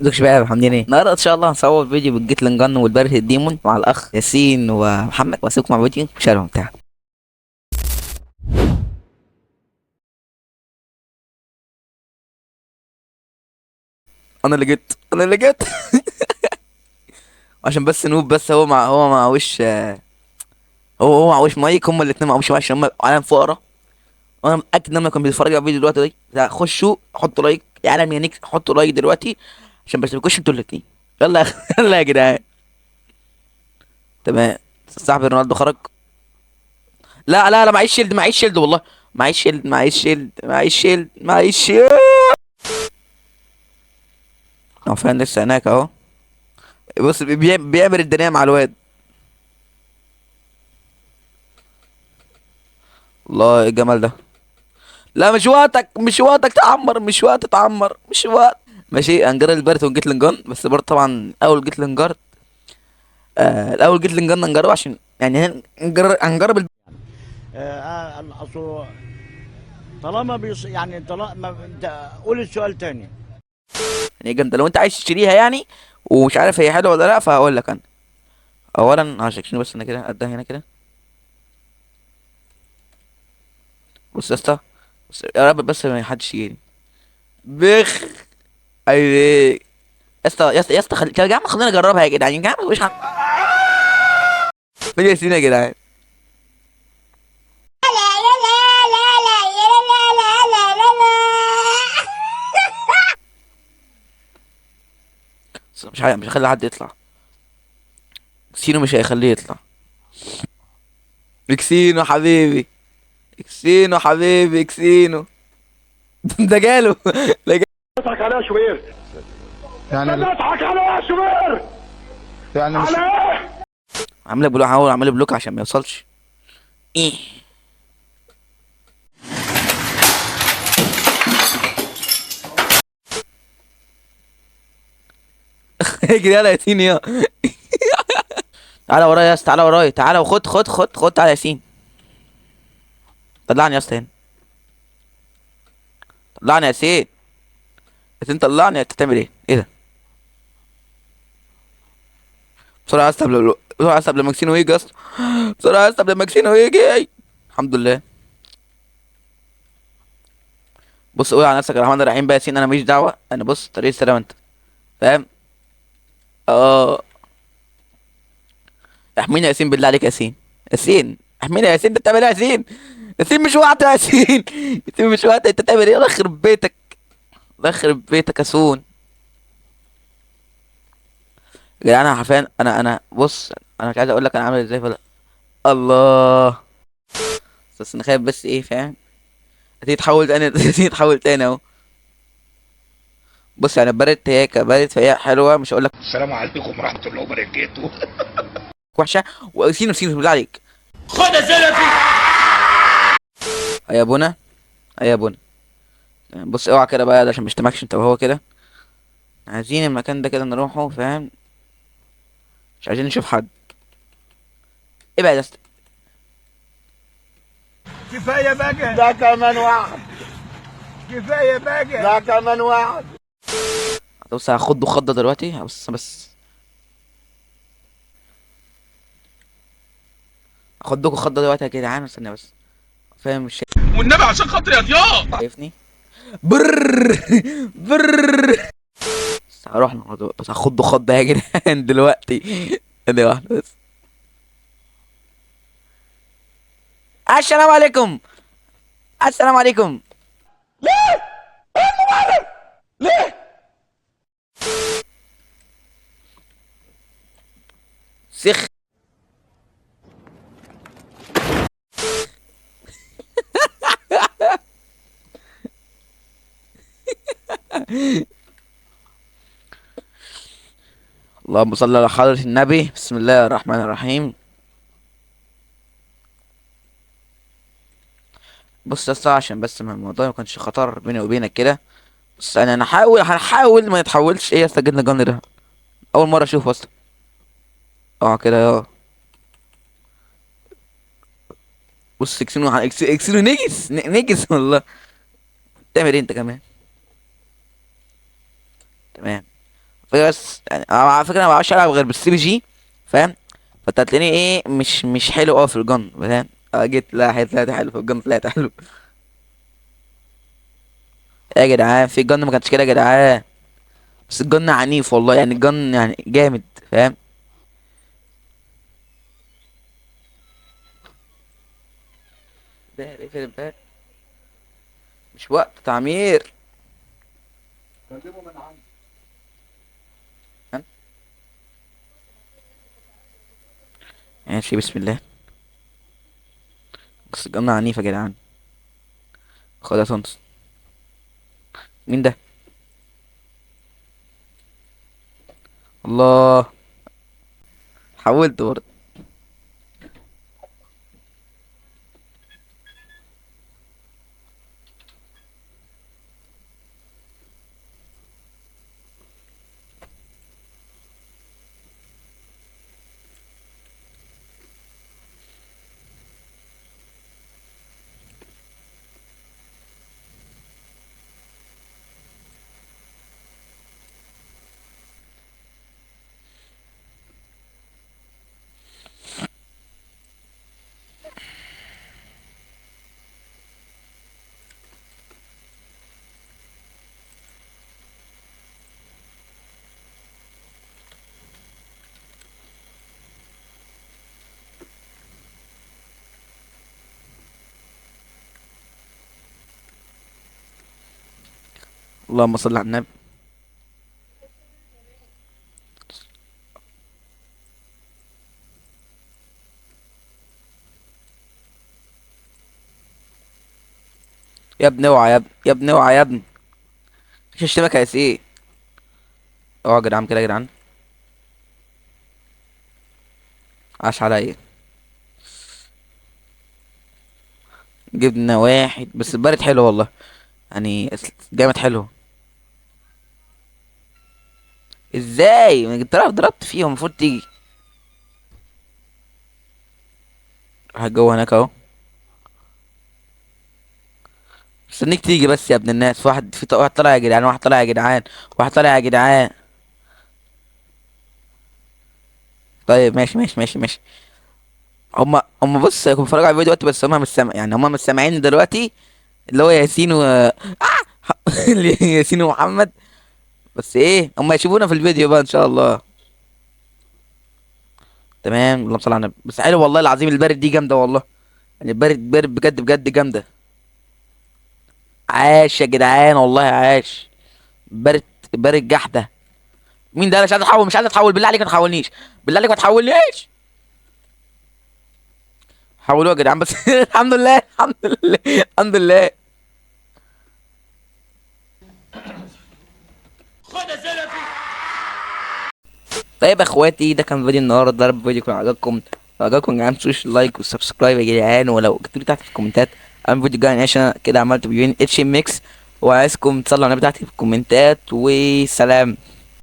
ازيك يا شباب عاملين ايه؟ النهارده ان شاء الله هنصور فيديو بالجيتلين جن والبارت الديمون مع الاخ ياسين ومحمد، واسيبكم مع فيديو شارهم بتاع. انا اللي جيت عشان بس نوب، بس هو معهوش هو معهوش مايك، هما الاتنين معهوش مايك عشان هما عالم فقرا. وانا متاكد ان هم كانوا بيتفرجوا على الفيديو دلوقتي ده. خشوا حطوا لايك يا عالم يا نيك، حطوا لايك دلوقتي عشان بس تبقوش انتوا الاتنين. يلا يلا يا جدعان. تمام. صاحبي رونالدو خرج. لا لا لا، معيش شيلد، معيش شيلد والله. معيش شيلد، معيش شيلد، معيش شيلد، معيش شيلد. هو فعلا لسه هناك اهو. بص بيعمل الدنيا مع الواد. الله ايه الجمال ده. لا مش وقتك، مش وقتك تعمر، مش وقت تعمر، مش وقت. ماشي هنجرب البارت ونجيت لنجان، بس برضه طبعا اول جيت لنجارد. الاول جيت لنجان هنجربه عشان يعني هنجرب اصل طالما يعني طالما انت قول السؤال تاني. يعني جامده لو انت عايز تشتريها يعني، ومش عارف هي حلوه ولا لا، فهقول لك انا. اولا عشان بس انا كده قدها هنا كده. بص يا اسطى، بص يا رب بس ما حدش يجيني. بخ. ايوه. يا اسطى يا اسطى يا اسطى يا جماعه خلينا نجربها يا جدعان، يا جماعه مش فين ياسين يا جدعان. بس مش هخلي حد يطلع. كسينو مش هيخليه يطلع. كسينو حبيبي، كسينو حبيبي، كسينو. ده جاله. ده جاله. بتضحك عليها يا شوبير. يعني بتضحك عليها يا شوبير. يعني مش على ايه؟ عامل بلوك، هحاول اعمل بلوك عشان ما يوصلش. ايه. اجري يلا يا ياسين يا. تعالى ورايا يا اسطى، تعالى ورايا، تعالى وخد خد تعالى يا ياسين. طلعني يا اسطى هنا. طلعني يا ياسين. ياسين طلعني، انت بتعمل ايه؟ ايه ده؟ بسرعه يا اسطى بسرعه يا اسطى قبل ما كسينو يجي يا اسطى. بسرعه يا اسطى قبل ما كسينو يجي. الحمد لله. بص قول على نفسك الرحمن الرحيم بقى يا ياسين، انا ماليش دعوه، انا بص طريق السلام انت. فاهم. اه. احمينا يا ياسين بالله عليك يا ياسين. ياسين احمينا يا ياسين، انت بتعمل ايه يا ياسين؟ ياسين مش وقت يا ياسين. ياسين مش وقت، انت بتعمل ايه؟ الله يخرب بيتك، الله يخرب بيتك يا سون. يا جدعان انا حرفيا انا بص، انا مش عايز اقول لك انا عامل ازاي فلا. الله. بس انا خايف بس ايه، فاهم؟ هتيجي تحول تاني. هتيجي تحول تاني اهو. بص يعني بردت هي كبردت فهي حلوه، مش هقول لك السلام عليكم ورحمة الله وبركاته. وحشه. وسينو سينو بالله عليك. خد يا زلمة. يا بونا، يا بونا. بص اوعى كده بقى، ده عشان مش تماكش انت وهو كده. عايزين المكان ده كده نروحه، فاهم؟ مش عايزين نشوف حد. ابعد يا اسطى. كفايه بقى، ده كمان واحد. كفايه بقى، ده كمان واحد. بص هاخده خضه دلوقتي، بس هاخدكوا خضه دلوقتي يا جدعان، استنى بس. فاهم مش والنبي عشان خاطري يا ضياء. شايفني؟ برر. برر. بس هروح له، بس هاخده خضه يا جدعان دلوقتي. ثانية واحدة بس. السلام عليكم. السلام عليكم. سخ. اللهم صل على حضرة النبي، بسم الله الرحمن الرحيم. بص يا اسطى عشان بس ما الموضوع ما كانش خطر بيني وبينك كده. بس انا هنحاول ما يتحولش. ايه يا اسطى جبنا الجن ده؟ اول مرة اشوفه اصلا. اه كده اه. بص اكسينو اكسينو نجس نجس والله. تعمل ايه انت كمان؟ تمام. بس يعني على فكره انا ما بعرفش العب غير بالسي بي جي، فاهم؟ فانت هتلاقيني ايه مش حلو في الجن، فاهم؟ جيت لا طلعت حلو في الجن، طلعت حلو. يا جدعان في الجن ما كانش كده يا جدعان، بس الجن عنيف والله، يعني الجن يعني جامد، فاهم؟ ده اقفل الباب، مش وقت تعمير. فاهم؟ ماشي بسم الله. بس الجن عنيف يا جدعان. خد يا طنط. مين ده؟ الله، حولت برضه. اللهم صل على النبي. يا ابني اوعى يا ابني، يا ابني اوعى يا ابني، مش هشتمك يا سي. اوعى يا جدعان كده يا جدعان، عاش عليا. جبنا واحد بس البارد حلو والله، يعني جامد حلو. ازاي ما ضربت فيهم، المفروض تيجي. راح جوه هناك اهو، مستنيك تيجي بس يا ابن الناس. واحد طالع يا جدعان، واحد طالع يا جدعان، واحد طالع يا جدعان. طيب ماشي ماشي ماشي ماشي. هما بص كانوا بيتفرجوا على الفيديو دلوقتي، بس هما مش سامع، يعني هما مش سامعين دلوقتي. اللي هو ياسين و ياسين ومحمد. بس ايه هما يشوفونا في الفيديو بقى ان شاء الله. تمام اللهم صل على النبي. بس حلو والله العظيم، البارد دي جامده والله، يعني البارد بارد بجد بجد جامده. عاش يا جدعان والله عاش. بارد، بارد جحده. مين ده؟ انا مش عايز اتحول، مش عايز اتحول، بالله عليك ما تحولنيش، بالله عليك ما تحولنيش. حولوه يا جدعان بس الحمد لله الحمد لله الحمد لله. خد يا زلمه. طيب يا اخواتي، ده كان فيديو النهارده، يا رب الفيديو يكون عجبكم. لو عجبكم يا جدعان متنسوش لايك وسبسكرايب يا جدعان، ولو كتبتوا لي تحت في الكومنتات انا الفيديو الجاي عشان أنا كده عملت فيديوهين اتش ام ميكس، وعايزكم تصلوا على النبي تحت في الكومنتات، وسلام.